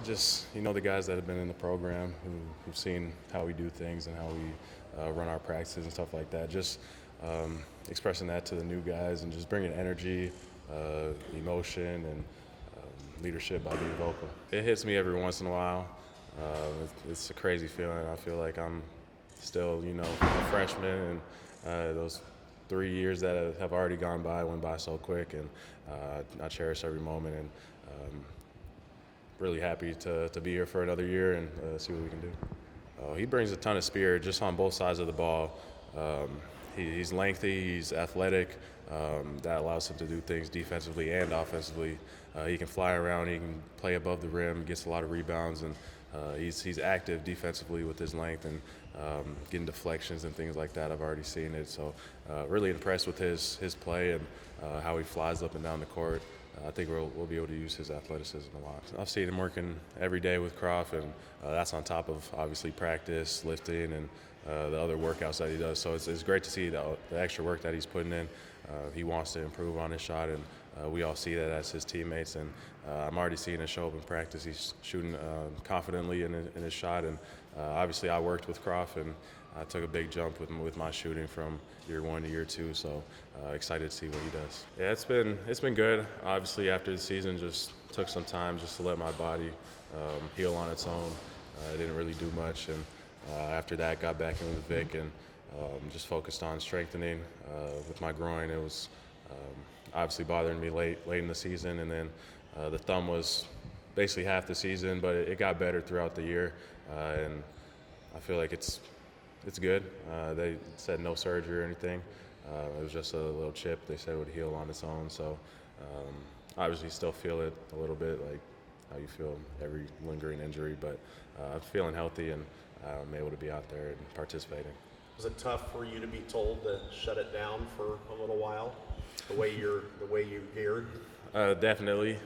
Just, the guys that have been in the program who've seen how we do things and how we run our practices and stuff like that. Just expressing that to the new guys and just bringing energy, emotion, and leadership by being vocal. It hits me every once in a while. It's a crazy feeling. I feel like I'm still, a freshman, and those 3 years that have already gone by went by so quick, and I cherish every moment, and really happy to be here for another year and see what we can do. He brings a ton of spirit just on both sides of the ball. He's lengthy, he's athletic. That allows him to do things defensively and offensively. He can fly around, he can play above the rim, gets a lot of rebounds, and he's active defensively with his length and getting deflections and things like that. I've already seen it, so really impressed with his play and how he flies up and down the court. I think we'll be able to use his athleticism a lot. I've seen him working every day with Croft, and that's on top of obviously practice, lifting, and the other workouts that he does. So it's great to see the extra work that he's putting in. He wants to improve on his shot, and we all see that as his teammates. And I'm already seeing it show up in practice. He's shooting confidently in his shot, and obviously I worked with Croft, and I took a big jump with my shooting from year 1 to year 2, so excited to see what he does. Yeah, it's been good. Obviously, after the season, just took some time just to let my body heal on its own. I didn't really do much, and after that, got back in with Vic and just focused on strengthening with my groin. It was obviously bothering me late in the season, and then the thumb was basically half the season, but it got better throughout the year, and I feel like it's good. They said no surgery or anything. It was just a little chip. They said it would heal on its own. So obviously still feel it a little bit, like how you feel every lingering injury. But I'm feeling healthy, and I'm able to be out there and participating. Was it tough for you to be told to shut it down for a little while, the way you geared? Definitely.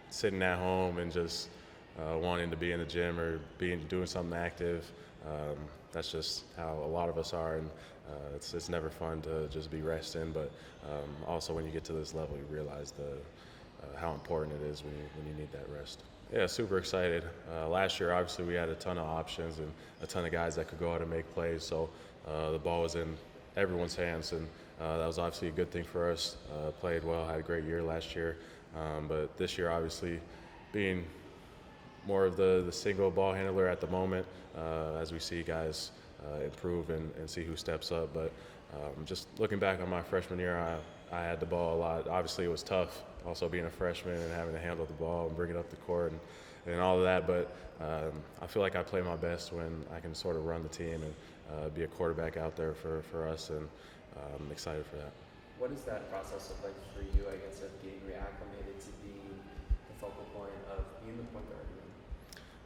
Sitting at home and just wanting to be in the gym or doing something active. That's just how a lot of us are, and it's never fun to just be resting. But also, when you get to this level, you realize how important it is when you need that rest. Yeah, super excited. Last year, obviously, we had a ton of options and a ton of guys that could go out and make plays. So the ball was in everyone's hands, and that was obviously a good thing for us. Played well, had a great year last year, but this year, obviously, being more of the single ball handler at the moment, as we see guys improve and see who steps up. But just looking back on my freshman year, I had the ball a lot. Obviously, it was tough also being a freshman and having to handle the ball and bring it up the court and all of that. But I feel like I play my best when I can sort of run the team and be a quarterback out there for us, and I'm excited for that. What does that process look like for you, I guess, of getting reacclimated to being the focal point of being the point guard?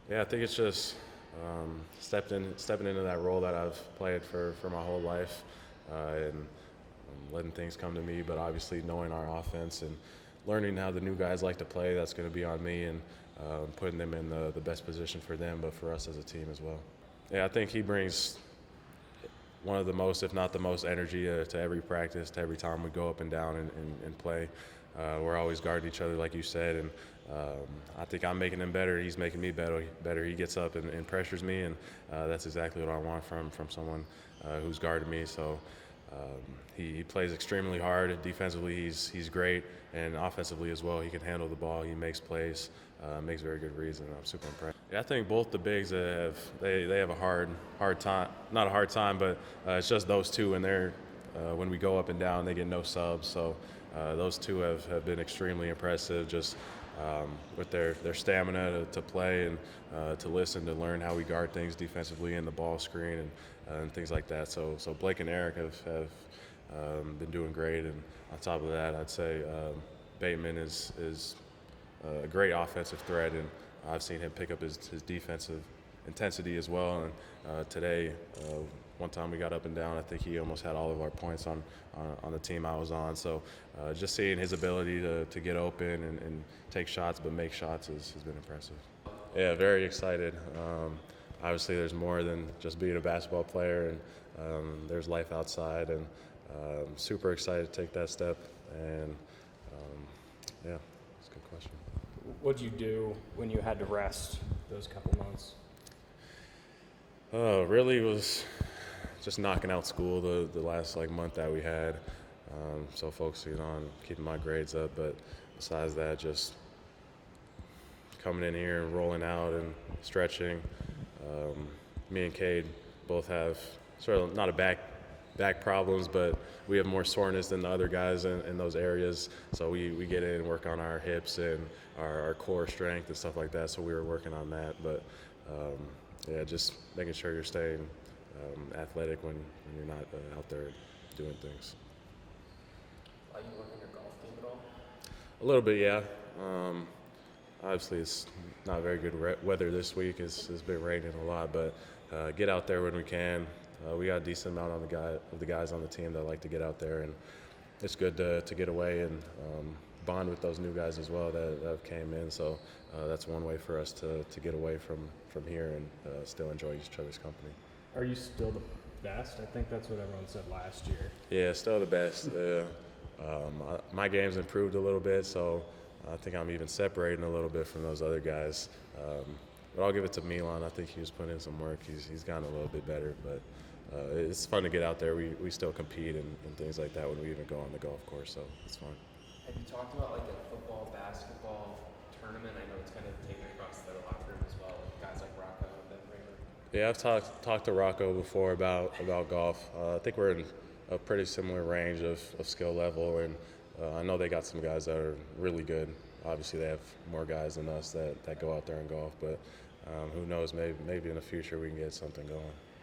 Yeah, I think it's just stepping into that role that I've played for my whole life, and letting things come to me, but obviously knowing our offense and learning how the new guys like to play. That's going to be on me, and putting them in the best position for them, but for us as a team as well. Yeah, I think he brings one of the most, if not the most, energy to every practice, to every time we go up and down and play. We're always guarding each other, like you said, and I think I'm making him better. He's making me better. He gets up and pressures me, and that's exactly what I want from someone who's guarding me. So he plays extremely hard. Defensively, he's great, and offensively as well. He can handle the ball. He makes plays, makes very good reads, and I'm super impressed. Yeah, I think both the bigs they have a hard time. Not a hard time, but it's just those two, and they're when we go up and down, they get no subs. So those two have been extremely impressive, just with their stamina to play and to listen, to learn how we guard things defensively in the ball screen and things like that. So Blake and Eric have been doing great, and on top of that, I'd say Bateman is a great offensive threat, and I've seen him pick up his defensive intensity as well. And today, one time we got up and down, I think he almost had all of our points on the team I was on. So just seeing his ability to get open and take shots but make shots has been impressive. Yeah, very excited. Obviously, there's more than just being a basketball player, and there's life outside, and super excited to take that step. And yeah, it's a good question. What'd you do when you had to rest those couple months? Really was just knocking out school the last like month that we had. So focusing on keeping my grades up, but besides that, just coming in here and rolling out and stretching. Me and Cade both have sort of not a back problems, but we have more soreness than the other guys in those areas. So we get in and work on our hips and our core strength and stuff like that. So we were working on that, but yeah, just making sure you're staying athletic when you're not out there doing things. Are you working your golf game at all? A little bit, yeah. Obviously, it's not very good weather this week. It's been raining a lot, but get out there when we can. We got a decent amount of the guys on the team that like to get out there, and it's good to get away and bond with those new guys as well that have came in. So that's one way for us to get away from here and still enjoy each other's company. Are you still the best? I think that's what everyone said last year. Yeah, still the best. My game's improved a little bit, so I think I'm even separating a little bit from those other guys. But I'll give it to Milan. I think he was putting in some work. He's gotten a little bit better, but it's fun to get out there. We still compete and things like that when we even go on the golf course, so it's fun. Have you talked about like a football, basketball tournament? I know it's kind of taken across the locker room as well, with guys like Rocco and Ben Raymond. Yeah, I've talked to Rocco before about golf. I think we're in a pretty similar range of skill level, and I know they got some guys that are really good. Obviously, they have more guys than us that go out there and golf, but who knows, maybe in the future we can get something going.